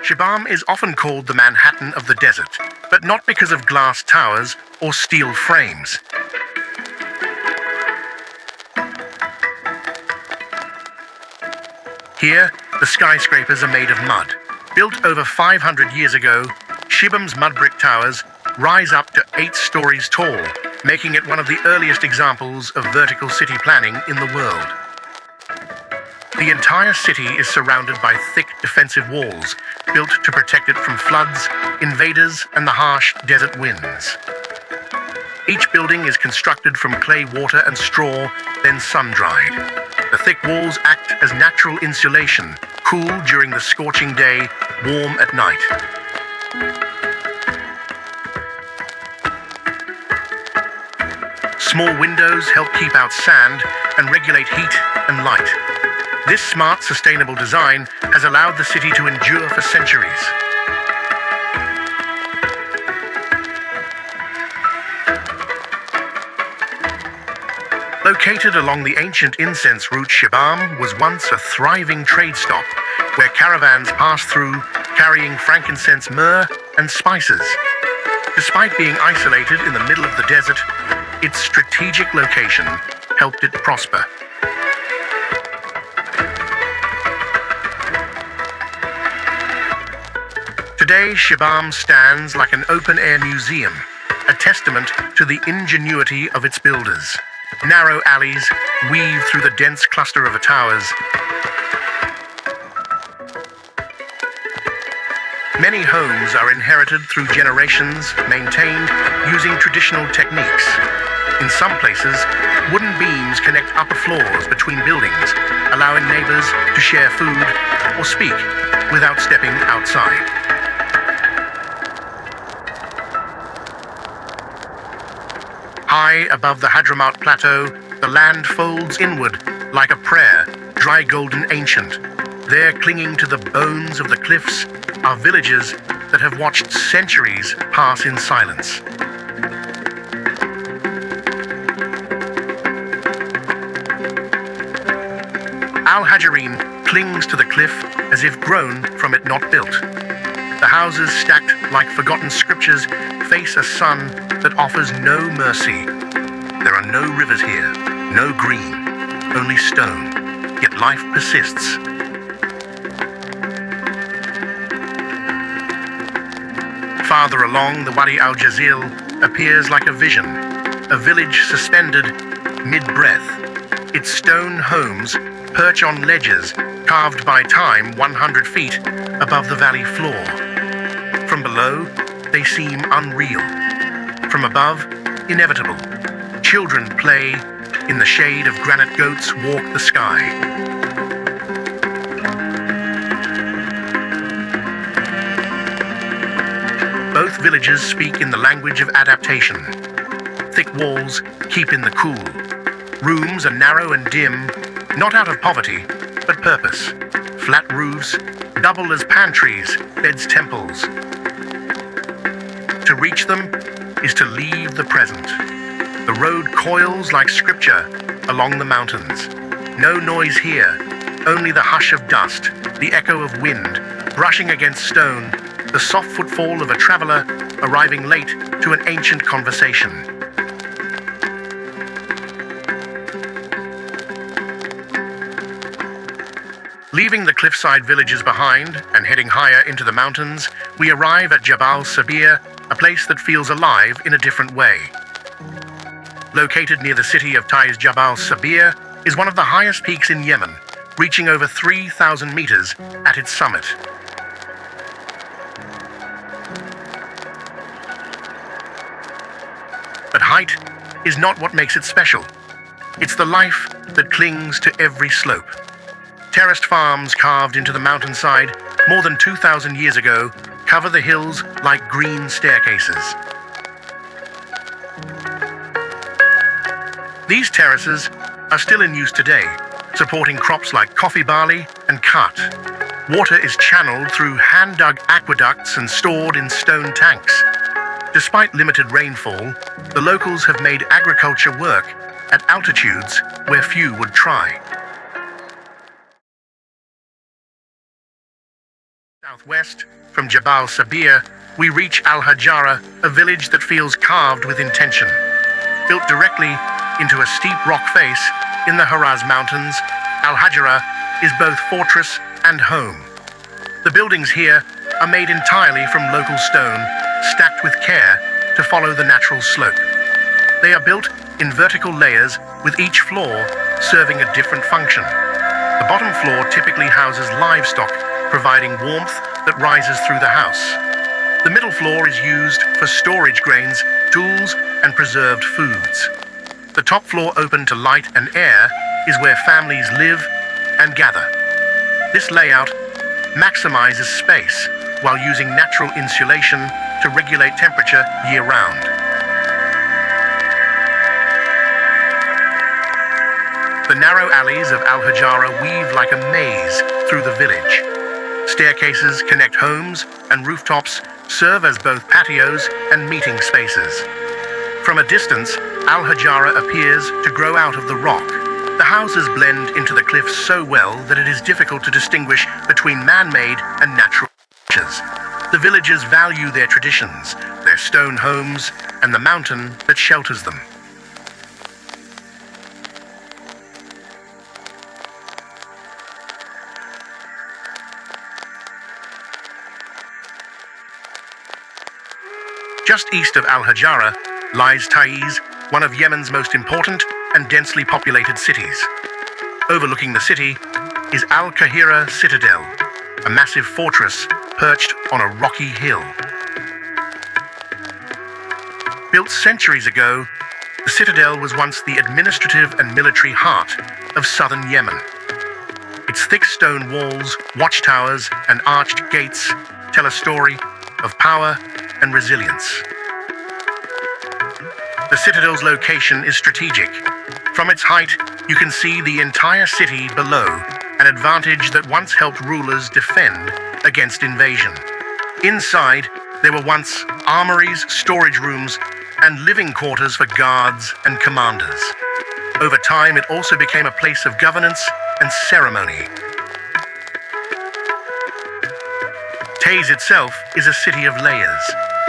Shibam is often called the Manhattan of the desert, but not because of glass towers or steel frames. Here, the skyscrapers are made of mud. Built over 500 years ago, Shibam's mud brick towers rise up to 8 stories tall, making it one of the earliest examples of vertical city planning in the world. The entire city is surrounded by thick defensive walls, built to protect it from floods, invaders, and the harsh desert winds. Each building is constructed from clay mortar and straw, then sun-dried. The thick walls act as natural insulation, cool during the scorching day, warm at night. Small windows help keep out sand and regulate heat and light. This smart, sustainable design has allowed the city to endure for centuries. Located along the ancient incense route, Shibam was once a thriving trade stop where caravans passed through carrying frankincense, myrrh, and spices. Despite being isolated in the middle of the desert, its strategic location helped it prosper. Today, Shibam stands like an open-air museum, a testament to the ingenuity of its builders. Narrow alleys weave through the dense cluster of towers. Many homes are inherited through generations, maintained using traditional techniques. In some places, wooden beams connect upper floors between buildings, allowing neighbors to share food or speak without stepping outside. High above the Hadramaut Plateau, the land folds inward like a prayer, dry golden ancient. There, clinging to the bones of the cliffs, are villages that have watched centuries pass in silence. Al-Hajarine clings to the cliff as if grown from it, not built. The houses, stacked like forgotten scriptures, face a sun that offers no mercy. There are no rivers here, no green, only stone, yet life persists. Farther along, the Wadi Al-Jazil appears like a vision, a village suspended mid-breath. Its stone homes perch on ledges carved by time 100 feet above the valley floor. From below, they seem unreal. From above, inevitable. Children play. In the shade of granite goats walk the sky. Both villages speak in the language of adaptation. Thick walls keep in the cool. Rooms are narrow and dim, not out of poverty, but purpose. Flat roofs double as pantries, beds temples. To reach them is to leave the present. The road coils like scripture along the mountains. No noise here, only the hush of dust, the echo of wind brushing against stone, the soft footfall of a traveler arriving late to an ancient conversation. Leaving the cliffside villages behind and heading higher into the mountains, we arrive at Jabal Sabir, a place that feels alive in a different way. Located near the city of Taiz, Jabal Sabir is one of the highest peaks in Yemen, reaching over 3,000 meters at its summit. But height is not what makes it special. It's the life that clings to every slope. Terraced farms carved into the mountainside more than 2,000 years ago cover the hills like green staircases. These terraces are still in use today, supporting crops like coffee barley and khat. Water is channeled through hand-dug aqueducts and stored in stone tanks. Despite limited rainfall, the locals have made agriculture work at altitudes where few would try. Southwest, from Jabal Sabir, we reach Al-Hajar, a village that feels carved with intention. Built directly into a steep rock face in the Haraz Mountains, Al-Hajar is both fortress and home. The buildings here are made entirely from local stone, stacked with care to follow the natural slope. They are built in vertical layers, with each floor serving a different function. The bottom floor typically houses livestock, providing warmth that rises through the house. The middle floor is used for storage grains, tools, and preserved foods. The top floor, open to light and air, is where families live and gather. This layout maximizes space while using natural insulation to regulate temperature year-round. The narrow alleys of Al-Hajar weave like a maze through the village. Staircases connect homes, and rooftops serve as both patios and meeting spaces. From a distance, Al-Hajar appears to grow out of the rock. The houses blend into the cliffs so well that it is difficult to distinguish between man-made and natural features. The villagers value their traditions, their stone homes, and the mountain that shelters them. Just east of Al-Hajar lies Taiz, one of Yemen's most important and densely populated cities. Overlooking the city is Al-Kahira Citadel, a massive fortress perched on a rocky hill. Built centuries ago, the citadel was once the administrative and military heart of southern Yemen. Its thick stone walls, watchtowers, and arched gates tell a story of power and resilience. The citadel's location is strategic. From its height, you can see the entire city below, an advantage that once helped rulers defend against invasion. Inside, there were once armories, storage rooms, and living quarters for guards and commanders. Over time, it also became a place of governance and ceremony. Taiz itself is a city of layers.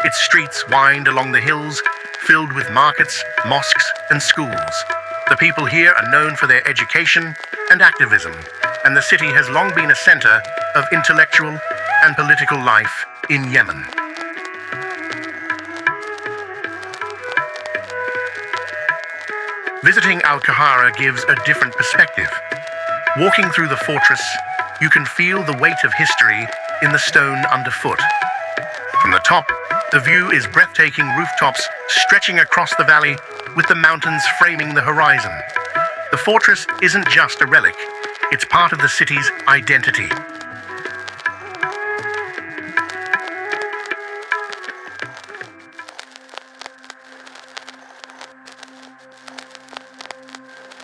Its streets wind along the hills, filled with markets, mosques, and schools. The people here are known for their education and activism, and the city has long been a center of intellectual and political life in Yemen. Visiting Al-Kahira gives a different perspective. Walking through the fortress, you can feel the weight of history in the stone underfoot. From the top, the view is breathtaking, rooftops stretching across the valley with the mountains framing the horizon. The fortress isn't just a relic, it's part of the city's identity.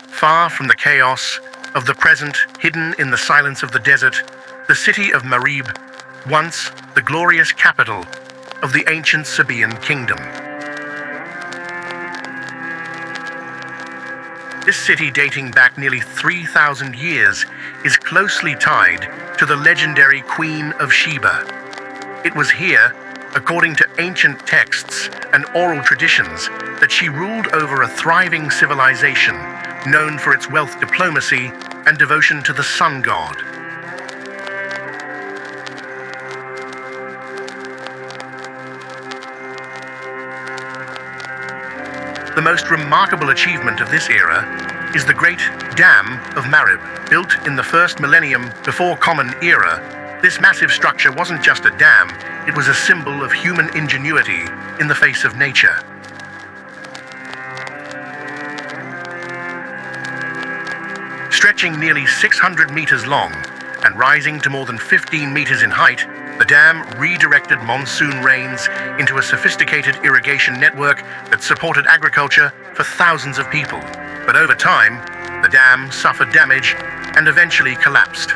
Far from the chaos of the present, hidden in the silence of the desert, the city of Marib, once the glorious capital of the ancient Sabaean kingdom. This city, dating back nearly 3,000 years, is closely tied to the legendary Queen of Sheba. It was here, according to ancient texts and oral traditions, that she ruled over a thriving civilization known for its wealth, diplomacy, and devotion to the sun god. The most remarkable achievement of this era is the Great Dam of Marib. Built in the first millennium before Common Era, this massive structure wasn't just a dam, it was a symbol of human ingenuity in the face of nature. Stretching nearly 600 meters long and rising to more than 15 meters in height, the dam redirected monsoon rains into a sophisticated irrigation network that supported agriculture for thousands of people. But over time, the dam suffered damage and eventually collapsed.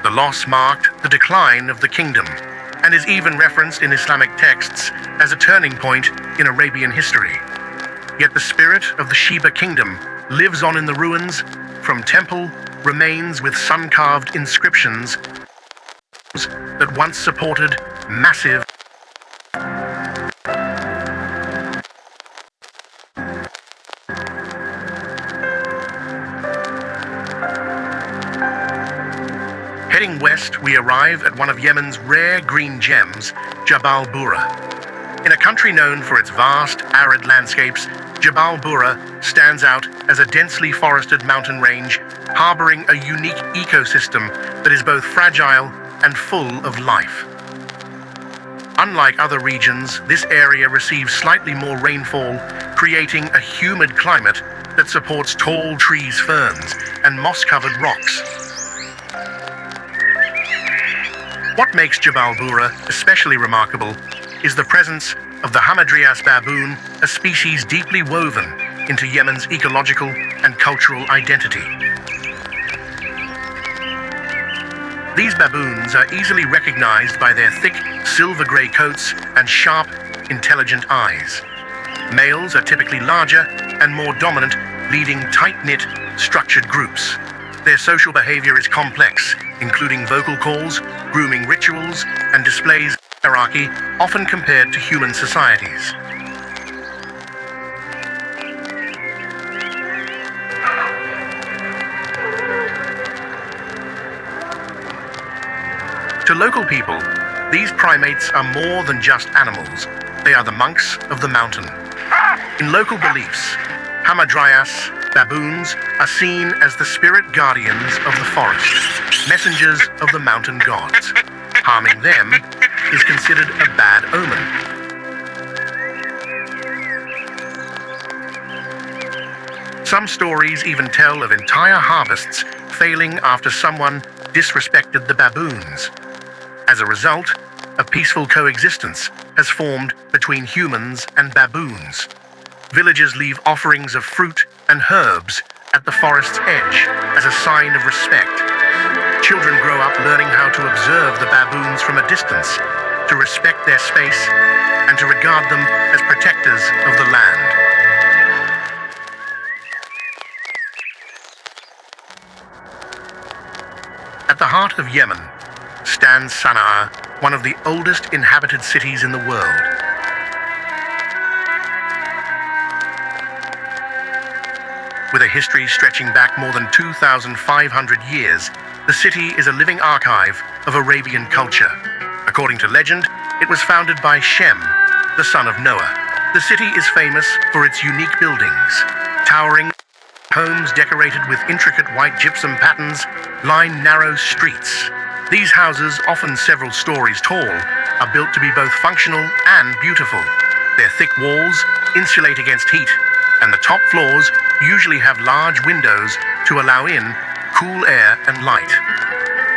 The loss marked the decline of the kingdom and is even referenced in Islamic texts as a turning point in Arabian history. Yet the spirit of the Sheba kingdom lives on in the ruins, from temple remains with sun-carved inscriptions that once supported massive Heading west, we arrive at one of Yemen's rare green gems, Jabal Bura. In a country known for its vast, arid landscapes, Jabal Bura stands out as a densely forested mountain range harboring a unique ecosystem that is both fragile and full of life. Unlike other regions, this area receives slightly more rainfall, creating a humid climate that supports tall trees, ferns, and moss-covered rocks. What makes Jabal Bura especially remarkable is the presence of the Hamadryas baboon, a species deeply woven into Yemen's ecological and cultural identity. These baboons are easily recognized by their thick, silver-gray coats and sharp, intelligent eyes. Males are typically larger and more dominant, leading tight-knit, structured groups. Their social behavior is complex, including vocal calls, grooming rituals, and displays of hierarchy, often compared to human societies. To local people, these primates are more than just animals. They are the monks of the mountain. In local beliefs, Hamadryas baboons are seen as the spirit guardians of the forest, messengers of the mountain gods. Harming them is considered a bad omen. Some stories even tell of entire harvests failing after someone disrespected the baboons. As a result, a peaceful coexistence has formed between humans and baboons. Villagers leave offerings of fruit and herbs at the forest's edge as a sign of respect. Children grow up learning how to observe the baboons from a distance, to respect their space, and to regard them as protectors of the land. At the heart of Yemen stands Sana'a, one of the oldest inhabited cities in the world. With a history stretching back more than 2,500 years, the city is a living archive of Arabian culture. According to legend, it was founded by Shem, the son of Noah. The city is famous for its unique buildings. Towering homes decorated with intricate white gypsum patterns line narrow streets. These houses, often several stories tall, are built to be both functional and beautiful. Their thick walls insulate against heat, and the top floors usually have large windows to allow in cool air and light.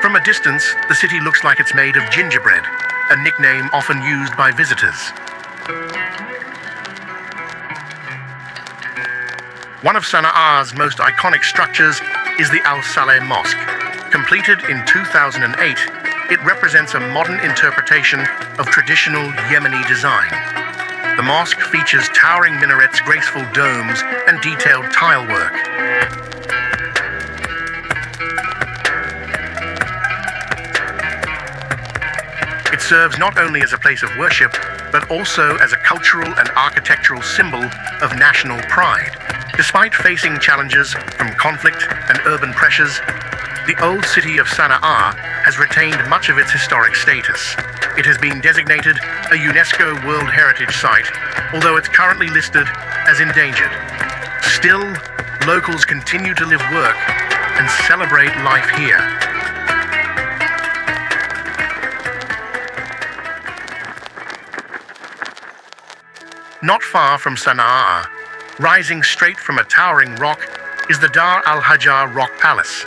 From a distance, the city looks like it's made of gingerbread, a nickname often used by visitors. One of Sana'a's most iconic structures is the Al-Saleh Mosque. Completed in 2008, it represents a modern interpretation of traditional Yemeni design. The mosque features towering minarets, graceful domes, and detailed tile work. It serves not only as a place of worship, but also as a cultural and architectural symbol of national pride. Despite facing challenges from conflict and urban pressures, the old city of Sana'a has retained much of its historic status. It has been designated a UNESCO World Heritage Site, although it's currently listed as endangered. Still, locals continue to live, work, and celebrate life here. Not far from Sana'a, rising straight from a towering rock, is the Dar Al-Hajar Rock Palace.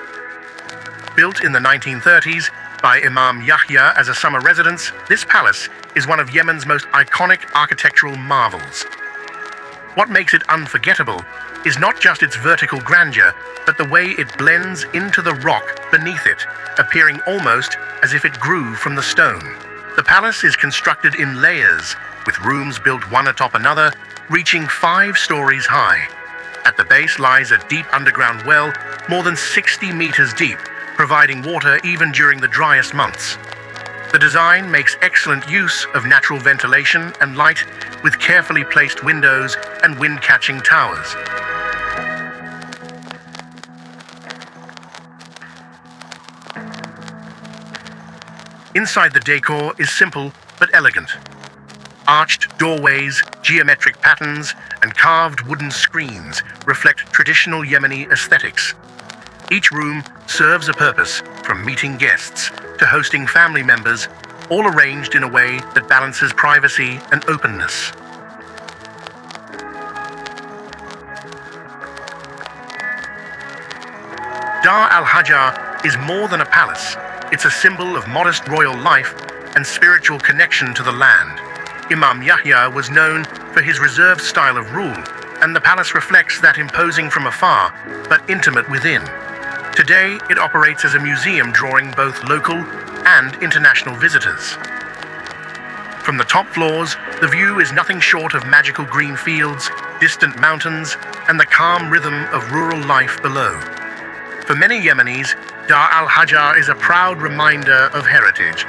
Built in the 1930s by Imam Yahya as a summer residence, this palace is one of Yemen's most iconic architectural marvels. What makes it unforgettable is not just its vertical grandeur, but the way it blends into the rock beneath it, appearing almost as if it grew from the stone. The palace is constructed in layers, with rooms built one atop another, reaching 5 stories high. At the base lies a deep underground well, more than 60 meters deep, providing water even during the driest months. The design makes excellent use of natural ventilation and light with carefully placed windows and wind-catching towers. Inside the decor is simple but elegant. Arched doorways, geometric patterns, and carved wooden screens reflect traditional Yemeni aesthetics. Each room serves a purpose, from meeting guests to hosting family members, all arranged in a way that balances privacy and openness. Dar Al-Hajar is more than a palace. It's a symbol of modest royal life and spiritual connection to the land. Imam Yahya was known for his reserved style of rule, and the palace reflects that, imposing from afar, but intimate within. Today, it operates as a museum drawing both local and international visitors. From the top floors, the view is nothing short of magical green fields, distant mountains, and the calm rhythm of rural life below. For many Yemenis, Dar Al-Hajar is a proud reminder of heritage,